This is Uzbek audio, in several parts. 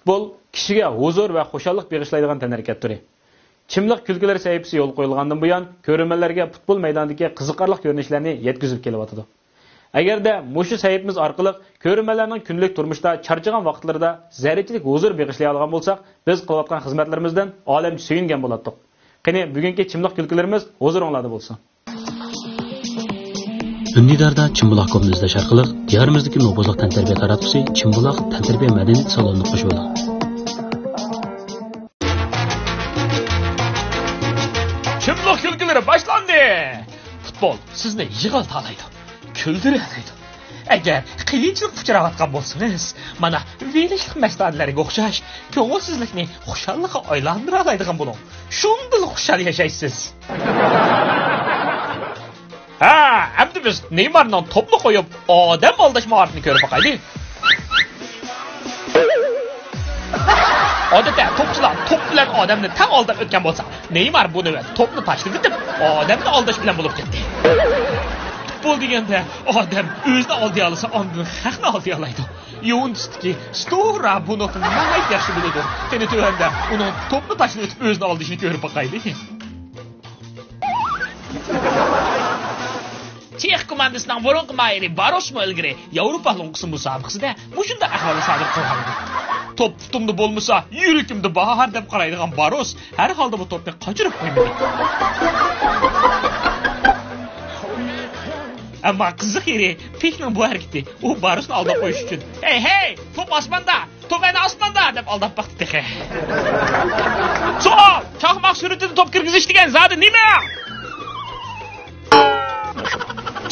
Futbol kishiga huzur va xo'shallik bag'ishlaydigan tanarakat turi. Chimliq kulgilar sahifasi yo'l qo'yilgandan buyon ko'rmanlarga futbol maydonidagi qiziqarli ko'rinishlarni yetkazib kelyapti. Agarda mushu sahifamiz orqali ko'rmanlarning kunlik turmushda charchagan vaqtlarida zarrachilik huzur bag'ishlay olgan bo'lsak, biz qilayotgan xizmatlarimizdan olam suyungan bo'lardik. Qani bugungi chimliq kulgilarimiz huzuringlarda bo'lsin. Ünnidarda Çimbuloq ko'pni izlash orqali diyorimizdagi nobozlik tantarbiya taratqusi Çimbuloq tantarbiya madaniyat salonini qo'shib oldi. Çimbuloq kulgilari boshlandi. Futbol sizni yig'iltiradi, kuldiradi. Agar qiyinchilik uchrayotgan bo'lsangiz, mana velishlik mashg'ulotlariga o'xshash ko'ngilsizlikni xushallikqa aylantira oladigan bo'ling. Shunday xushal yashaysiz. Endi biz Neymarning topni qo'yib, odam aldash mahoratini ko'rib boqaylik. Odatda topchilar top bilan odamni taq oldab o'tgan bo'lsa, Neymar buni topni tashlab o'tib, odamni aldash bilan bo'lib ketdi. Futbol deganda odam o'zini oldiga olsa, ondan haqni oldiga oladi. Yo'nistiki, Stora buni nihoyat yaxshi biladi. Seni tövanda uni topni tashlab o'tib o'zini oldishini ko'rib boqaylik. Chex komandasining burungi mayri Barosmo ilgari Yevropa Ligasi musobaqasida mushunda ahvol sodir qilgan. Top tutumda bo'lmasa, yuragimda bahar deb qaraydigan Baros har holda bu topni qochirib qo'ymadi. Ammo qiziq yeri Pekning bu harakati u Barosni aldab qo'yish uchun "Hey, top osmonda, top ana osmonda" deb aldab baqdi. Savol, chaqmoq suratida top kirgizish degan zodi nima?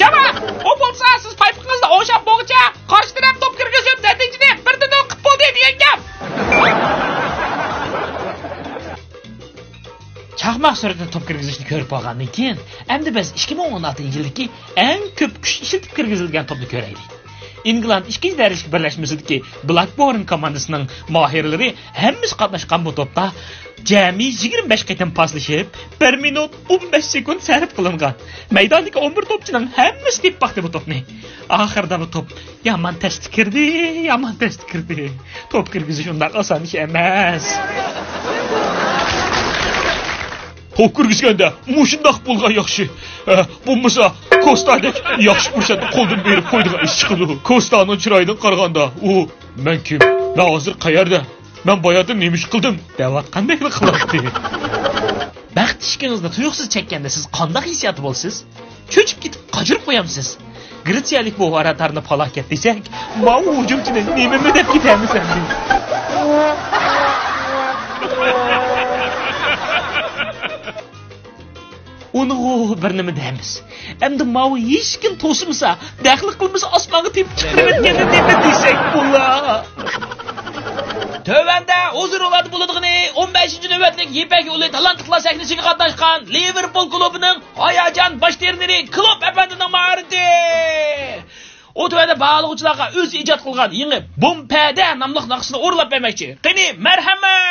Jama, o bo'lsa siz paytqizda o'shab bo'g'cha, qarshi taraf top kirgizib, natijada birdan o'qib bo'ldi degan gap. Chaqmoq suratida top kirgizishni ko'rib qolgandan keyin, endi biz 2016-yildagi eng ko'p kuch ishlatib kirgizilgan topni ko'raylik. England 2 darajalik birlashmasidagi Blackburn komandasining mohirlari hammasi qatnashgan bu topda jami 25 qaytam paslashib, 1 minut 15 sekund sarf qilingan. Maydondagi 11 topchining hammasi deb baqdi bu topni. Oxirida bu top yomon tashti kirdi. Top kirgizish undan oson ish emas. Top kirgizganda mushundoq bo'lgan yaxshi. Bo'lmasa Kostadek yaxshi fursatni qo'ldan berib qo'ydigan ish chiqdi. Kostaning chiroyidan qaraganda, u men kim? Men hozir qayerda? Men boyadim nima ish qildim? Deyotgandek qiladi. Baxt ishingizda tuyuqsiz chekkanda siz qanday hissiyat bo'lsiz? Cho'chib ketib qochirib qo'yamsiz. Gretsiyalik bu varatarni falokat desak, bu hujumchini nima deb ketamiz endi? Uni bir nima deymiz. Endi mavi hech kim to'simsa, daxli qilmasa osmonga tepib chiqarib o'tganda nima desak bo'lar. Tövanda huzur oladi bo'ladiğini 15-navbatlik Yipak yo'li talantli sahnasiga qatnashgan Liverpool klubining hayajon boshterleri Klopp afandining ma'rifati. O tövanda bağlıqçılarga o'z ijod qilgan yangi Bompada nomli naqshini o'rlab bermoqchi. Qani, marhamat.